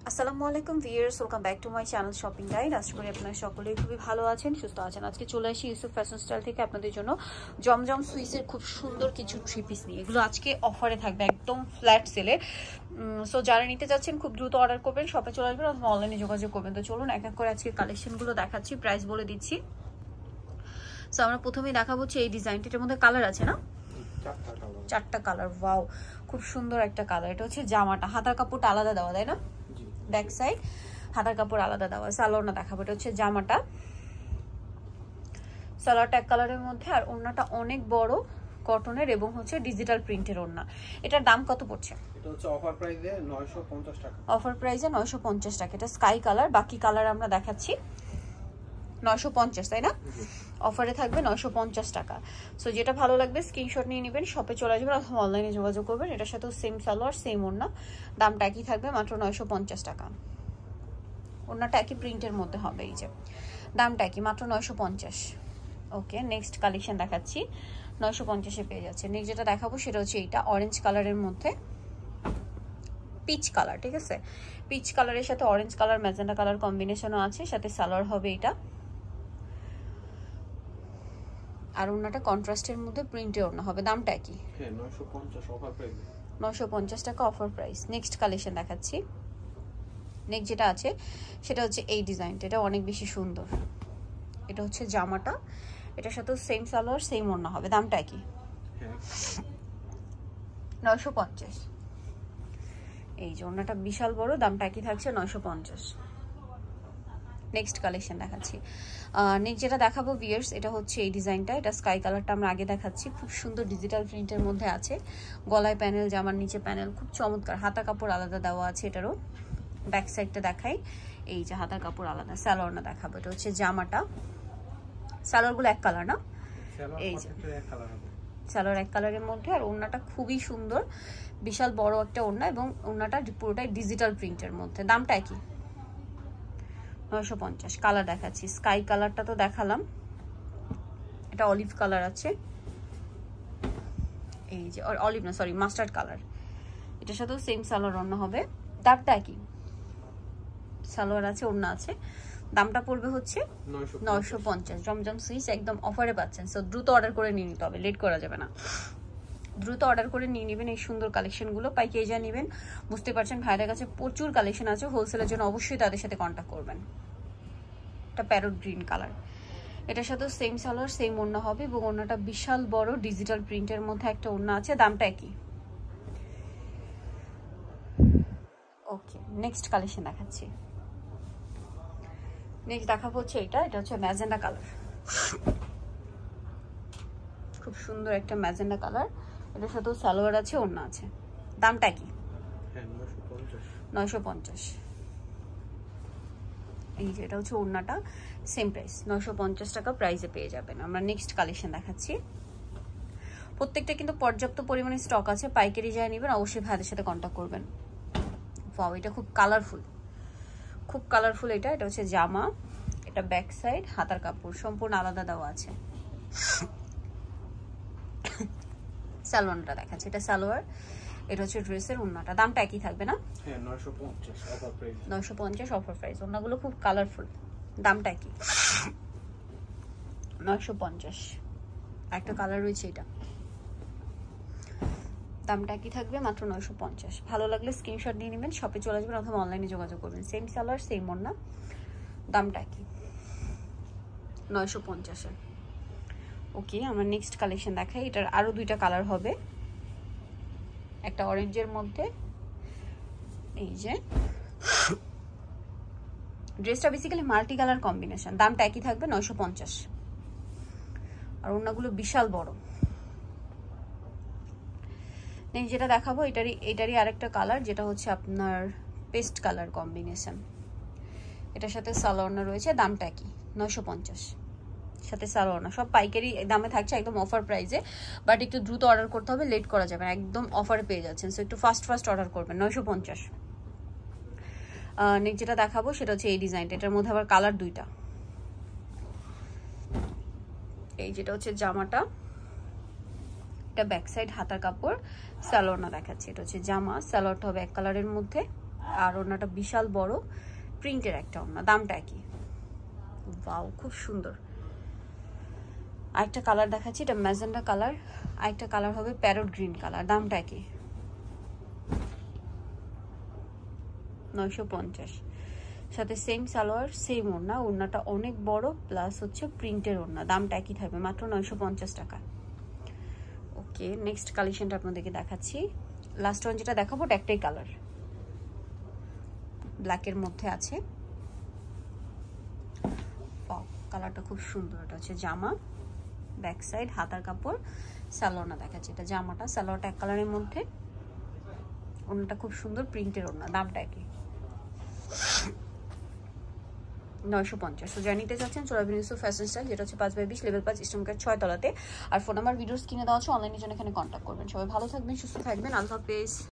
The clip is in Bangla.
আসসালামু আলাইকুম viewers, welcome back to my channel shopping guide. আশা করি আপনারা সকলেই খুবই ভালো আছেন, সুস্থ আছেন। আজকে চলে আসি ইউসুফ ফ্যাশন স্টাইল থেকে আপনাদের জন্য জমজম সুইসের খুব সুন্দর কিছু থ্রি পিস নিয়ে। এগুলো আজকে অফারে থাকবে একদম ফ্ল্যাট সেলে। সো যারা নিতে যাচ্ছেন খুব দ্রুত অর্ডার করবেন, শপে চলে আসবেন অথবা অনলাইনে যোগাযোগ করবেন। তো চলুন এক এক করে আজকে কালেকশনগুলো দেখাচ্ছি, প্রাইস বলে দিচ্ছি। সো আমরা প্রথমেই দেখাবো হচ্ছে এই ডিজাইনটা। এটার মধ্যে কালার আছে না? চারটা কালার। ওয়াও, খুব সুন্দর একটা কালার। এটা হচ্ছে জামাটা, হাতার কাপড়টা আলাদা দেওয়া, তাই না? ব্যাক সাইড হাতার কাপড় আলাদা দেওয়া। সালোয়ারটা দেখাবো। এটা হচ্ছে জামাটা, সালোয়ারটা এক কালারের মধ্যে, আর ওড়নাটা অনেক বড় কটনের এবং হচ্ছে ডিজিটাল প্রিন্টের ওড়না। এটার দাম কত পড়ছে? এটা হচ্ছে অফার প্রাইসে 950 টাকা। অফার প্রাইসে 950 টাকা। এটা স্কাই কালার, বাকি কালার আমরা দেখাচ্ছি 950, তাই না? অফারে থাকবে 950 টাকা। সো যেটা ভালো লাগবে স্ক্রিনশট নিয়ে নেবেন, শপে চলে আসবেন অথবা অনলাইনে যোগাযোগ করবেন। এটার সাথেও সেম সালোয়ার সেম ওড়না, দামটা একই থাকবে মাত্র 950 টাকা। ওড়নাটা একই প্রিন্টের মধ্যে হবে, এই যে দামটা একই মাত্র 950। ওকে, নেক্সট কালেকশন দেখাচ্ছি, 950-এ পেয়ে যাচ্ছে। নেক্সট যেটা দেখাবো সেটা হচ্ছে এইটা অরেঞ্জ কালারের মধ্যে, পিচ কালার, ঠিক আছে? পিচ কালারের সাথে অরেঞ্জ কালার ম্যাজেন্টা কালার কম্বিনেশনও আছে, সাথে সালোয়ার হবে এটা। আর ওড়নাটা কন্ট্রাস্টের মধ্যে প্রিন্টে ওড়না হবে, দামটা একই। হ্যাঁ, 950 অফার প্রাইস। 950 টাকা অফার প্রাইস। নেক্সট কালেকশন দেখাচ্ছি। নেক্সট যেটা আছে সেটা হচ্ছে এই ডিজাইনটা। এটা অনেক বেশি সুন্দর। এটা হচ্ছে জামাটা, এটার সাথেও সেম সালোয়ার সেম ওড়না হবে, দামটা একই। হ্যাঁ, 950। এই যে ওড়নাটা বিশাল বড়, দামটা একই থাকছে 950। নেক্সট কালেকশন দেখাচ্ছি। নেক্সট যেটা দেখাবো ভিউয়ার্স, এটা হচ্ছে এই ডিজাইনটা। এটা স্কাই কালারটা আমরা আগে দেখাচ্ছি, খুব সুন্দর ডিজিটাল প্রিন্টের মধ্যে আছে। গলায় প্যানেল, জামার নিচে প্যানেল, খুব চমৎকার। হাতা কাপড় আলাদা দেওয়া আছে এটারও। ব্যাক সাইডটা দেখাই, এই যে হাতার কাপড় আলাদা। সালোয়ারটা দেখাবো। এটা হচ্ছে জামাটা, সালোয়ারগুলো এক কালার না? এই যে সালোয়ার এক কালারের মধ্যে, আর ওড়নাটা খুবই সুন্দর, বিশাল বড় একটা ওড়না এবং ওড়নাটা পুরোটাই ডিজিটাল প্রিন্টের মধ্যে, দামটা একই 950। কালার দেখাচ্ছি, স্কাই কালারটা তো দেখালাম, এটা অলিভ কালার আছে, এই যে অলিভ না সরি মাস্টার্ড কালার। এটার সাথেও সেম সালোয়ার ওড়না হবে, দামটা একই। সালোয়ার আছে, ওড়না আছে, দামটা পড়বে হচ্ছে 950। জমজম সুইস একদম অফারে পাচ্ছেন। সো দ্রুত অর্ডার করে নিয়ে নিতে হবে, লেট করা যাবে না। দ্রুত অর্ডার করে নিয়ে নেবেন এই সুন্দর কালেকশনগুলো। পাইকারি যা নেবেন বুঝতে পারছেন, ভাইদের কাছে প্রচুর কালেকশন আছে। হোলসেলের জন্য অবশ্যই তাদের সাথে কন্ট্যাক্ট করবেন। এটা প্যারট গ্রিন কালার, এটার সাথে সেম সালোয়ার সেম ওড়না হবে এবং ওড়নাটা বিশাল বড় ডিজিটাল প্রিন্টের মধ্যে একটা ওড়না আছে, দামটা একই। ওকে, নেক্সট কালেকশন দেখাচ্ছি। নেক্সট দেখাবো হচ্ছে এটা হচ্ছে ম্যাজেন্টা কালার, খুব সুন্দর একটা ম্যাজেন্টা কালার। এটার সাথেও সালোয়ার আছে, ওড়না আছে, দামটা কি? 950। এই যে এটা হচ্ছে ওড়নাটা, সেম প্রাইস 950 টাকা প্রাইসে পেয়ে যাবেন। আমরা নেক্সট কালেকশন দেখাচ্ছি। প্রত্যেকটা কিন্তু পর্যাপ্ত পরিমাণে স্টক আছে, পাইকারি যা নেবেন অবশ্যই ভাইদের সাথে কন্ট্যাক্ট করবেন। ওয়াও, এটা খুব কালারফুল, খুব কালারফুল। এটা হচ্ছে জামা, এটা ব্যাক সাইড, হাতার কাপড় সম্পূর্ণ আলাদা দেওয়া আছে। সালোয়ারটা দেখাচ্ছে, এটা সালোয়ার, এটা হচ্ছে ড্রেসের ওড়নাটা, দামটা একই থাকবে না? হ্যাঁ, 950 অফার প্রাইস। 950 offer price. ওড়নাগুলো খুব কালারফুল, দামটা একই 950। একটা কালার রয়েছে, এটা দামটা একই থাকবে মাত্র 950। ভালো লাগলে স্ক্রিনশট নিয়ে নেবেন, শপে চলে আসবেন অথবা অনলাইনে যোগাযোগ করবেন। সেম সালোয়ার সেম ওড়না, দামটা একই 950-এ। ওকে, আমরা নেক্সট কালেকশন দেখাই। এটার আরো দুইটা কালার হবে, একটা অরেঞ্জের মধ্যে। এই যে ড্রেসটা বেসিক্যালি মাল্টি কালার কম্বিনেশন, দামটা একই থাকবে 950। আর ওড়নাগুলো বিশাল বড়। নেক্সট যেটা দেখাবো এটারই আরেকটা কালার, যেটা হচ্ছে আপনার পেস্ট কালার কম্বিনেশন। এটার সাথে সালোয়ারনা রয়েছে, দামটা একই 950। সাথে সালোয়ারনা সব পাইকারি দামে থাকছে, একদম অফার প্রাইসে। বাট একটু দ্রুত অর্ডার করতে হবে, লেট করা যাবে না, একদম অফারে পেয়ে যাচ্ছেন। সো একটু ফাস্ট অর্ডার করবেন। 950। নেক্সট যেটা দেখাবো সেটা হচ্ছে এই ডিজাইনটা। এটার মধ্যে আবার কালার দুইটা। এই যেটা হচ্ছে জামাটা, এটা ব্যাক সাইড, হাতার কাপড়, সালোয়ারটা দেখাচ্ছি। এটা হচ্ছে জামা, সালোয়ারটা হবে এক কালারের মধ্যে, আর ওড়নাটা বিশাল বড় প্রিন্টের একটা ওড়না, দামটা কি? ওয়াও, খুব সুন্দর। আরেকটা কালার দেখাচ্ছি, এটা ম্যাজেন্ডা কালার, আরেকটা কালার হবে প্যারট গ্রিন কালার, দামটা কি? 950। সাথে সেম সালোয়ার, সেম ওড়না, ওড়নাটা অনেক বড় প্লাস হচ্ছে প্রিন্টের ওড়না, দামটা একই থাকবে মাত্র 950 টাকা। ওকে, নেক্সট কালেকশনটা আপনাদেরকে দেখাচ্ছি। লাস্ট ওয়ান যেটা দেখাবো ওটা একটাই কালার, ব্ল্যাকের মধ্যে আছে। কালারটা খুব সুন্দর। এটা হচ্ছে জামা, ব্যাক সাইড, হাতার কাপড়, সালোয়ারটা দেখাচ্ছে। এটা জামাটা, সালোয়ারটা এক কালারের মধ্যে, ওড়নাটা খুব সুন্দর প্রিন্টের ওড়না, দামটা কি? 950। তো যা নিতে চাচ্ছেন চলে আসবেন ইউসুফ ফ্যাশন স্টাইল, যেটা হচ্ছে 5/20 লেভেল 5 ইস্টার্ন 6 তলাতে। আর ফোন নাম্বার ভিডিওস কিনে দেওয়া আছে, অনলাইনের জন্য এখানে কন্ট্যাক্ট করবেন। সবাই ভালো থাকবেন, সুস্থ থাকবেন, আল্লাহ হাফেজ।